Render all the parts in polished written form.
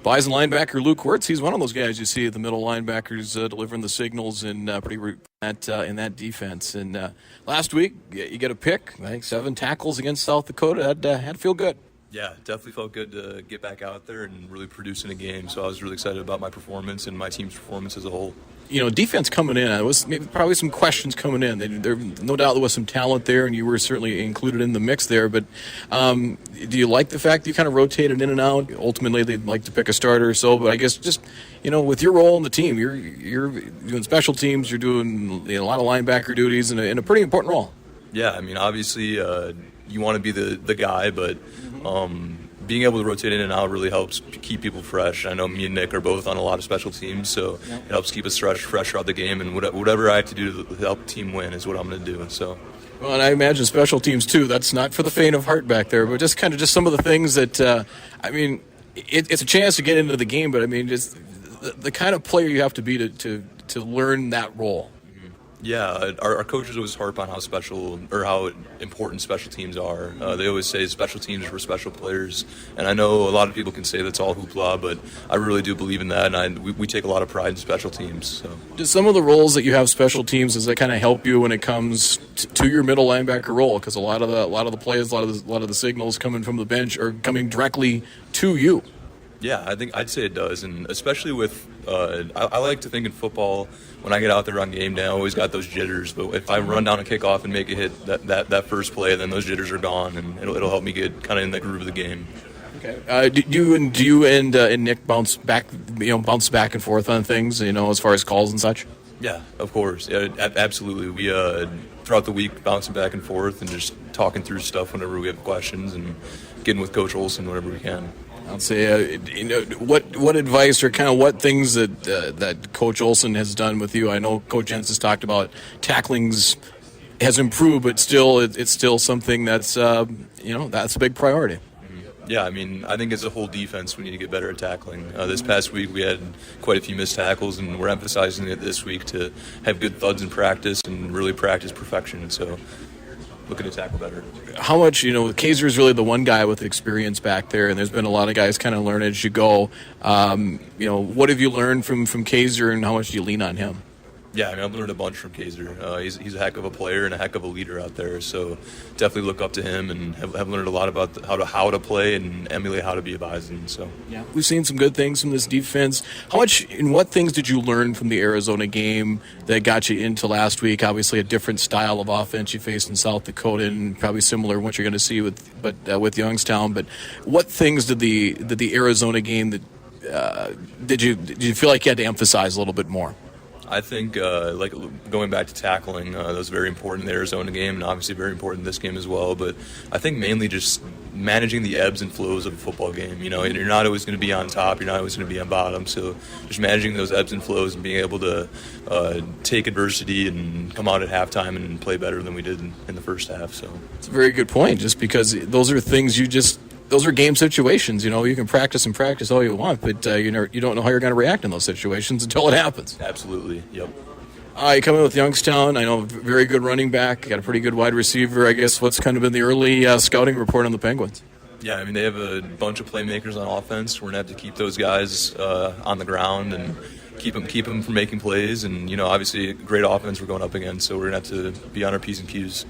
Bison linebacker Luke Weerts, he's one of those guys you see at the middle linebackers delivering the signals and in that defense. And last week, you get a pick, I think 7 tackles against South Dakota. Had to feel good. Yeah, definitely felt good to get back out there and really produce in a game. So I was really excited about my performance and my team's performance as a whole. You know, defense coming in, there was probably some questions coming in. There no doubt there was some talent there, and you were certainly included in the mix there. But do you like the fact that you kind of rotated in and out? Ultimately, they'd like to pick a starter or so. But I guess just, with your role in the team, you're doing special teams, you're doing a lot of linebacker duties in a pretty important role. Yeah, I mean, obviously you want to be the guy, but being able to rotate in and out really helps keep people fresh. I know me and Nick are both on a lot of special teams, so it helps keep us fresh throughout the game. And whatever I have to do to help the team win is what I'm going to do. So. Well, and I imagine special teams too. That's not for the faint of heart back there, but just some of the things that it's a chance to get into the game. But I mean, just the kind of player you have to be to learn that role. Yeah, our coaches always harp on how important special teams are. They always say special teams are for special players, and I know a lot of people can say that's all hoopla, but I really do believe in that, and we take a lot of pride in special teams. So. Do some of the roles that you have special teams, does that kind of help you when it comes to your middle linebacker role? Because a lot of the plays, a lot of the signals coming from the bench are coming directly to you. Yeah, I'd say it does, and especially with I like to think in football, when I get out there on game day, I always got those jitters. But if I run down a kickoff and make a hit that first play, then those jitters are gone, and it'll help me get kind of in the groove of the game. Okay. Do you and Nick bounce back and forth on things, as far as calls and such? Yeah, of course. Yeah, absolutely. We throughout the week bouncing back and forth and just talking through stuff whenever we have questions and getting with Coach Olson whenever we can. I'll say, what advice or kind of what things that Coach Olson has done with you? I know Coach Jens has talked about tacklings has improved, but still, it's still something that's that's a big priority. Yeah, I mean, I think as a whole defense, we need to get better at tackling. This past week, we had quite a few missed tackles, and we're emphasizing it this week to have good thuds in practice and really practice perfection. So. Looking to tackle better. How much, Kaiser is really the one guy with experience back there, and there's been a lot of guys kind of learn as you go. What have you learned from Kaiser, and how much do you lean on him? Yeah, I mean, I've learned a bunch from Kaiser. He's a heck of a player and a heck of a leader out there, so definitely look up to him and have learned a lot about how to play and emulate how to be a Bison. So yeah, we've seen some good things from this defense. What things did you learn from the Arizona game that got you into last week? Obviously, a different style of offense you faced in South Dakota, and probably similar to what you're going to see with Youngstown. But what things did the Arizona game did you feel like you had to emphasize a little bit more? I think, like going back to tackling, that was very important in the Arizona game, and obviously very important in this game as well. But I think mainly just managing the ebbs and flows of a football game. You're not always going to be on top, you're not always going to be on bottom. So just managing those ebbs and flows and being able to take adversity and come out at halftime and play better than we did in the first half. So it's a very good point, just because those are things those are game situations. You can practice all you want, but you don't know how you're going to react in those situations until it happens. Absolutely, yep. You come in with Youngstown. I know, very good running back, got a pretty good wide receiver. I guess what's kind of been the early scouting report on the Penguins? Yeah, I mean, they have a bunch of playmakers on offense. We're going to have to keep those guys on the ground and keep them from making plays. And, obviously, great offense we're going up against, so we're going to have to be on our P's and Q's.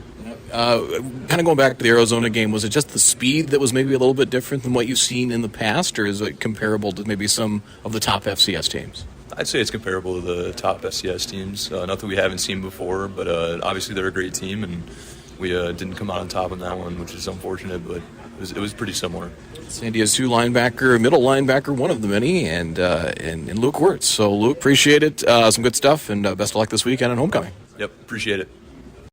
Kind of going back to the Arizona game, was it just the speed that was maybe a little bit different than what you've seen in the past, or is it comparable to maybe some of the top FCS teams? I'd say it's comparable to the top FCS teams. Nothing we haven't seen before, but obviously they're a great team, and we didn't come out on top on that one, which is unfortunate, but it was pretty similar. Weerts-NDSU linebacker, middle linebacker, one of the many, and Luke Weerts. So, Luke, appreciate it. Some good stuff, and best of luck this weekend and homecoming. Yep, appreciate it.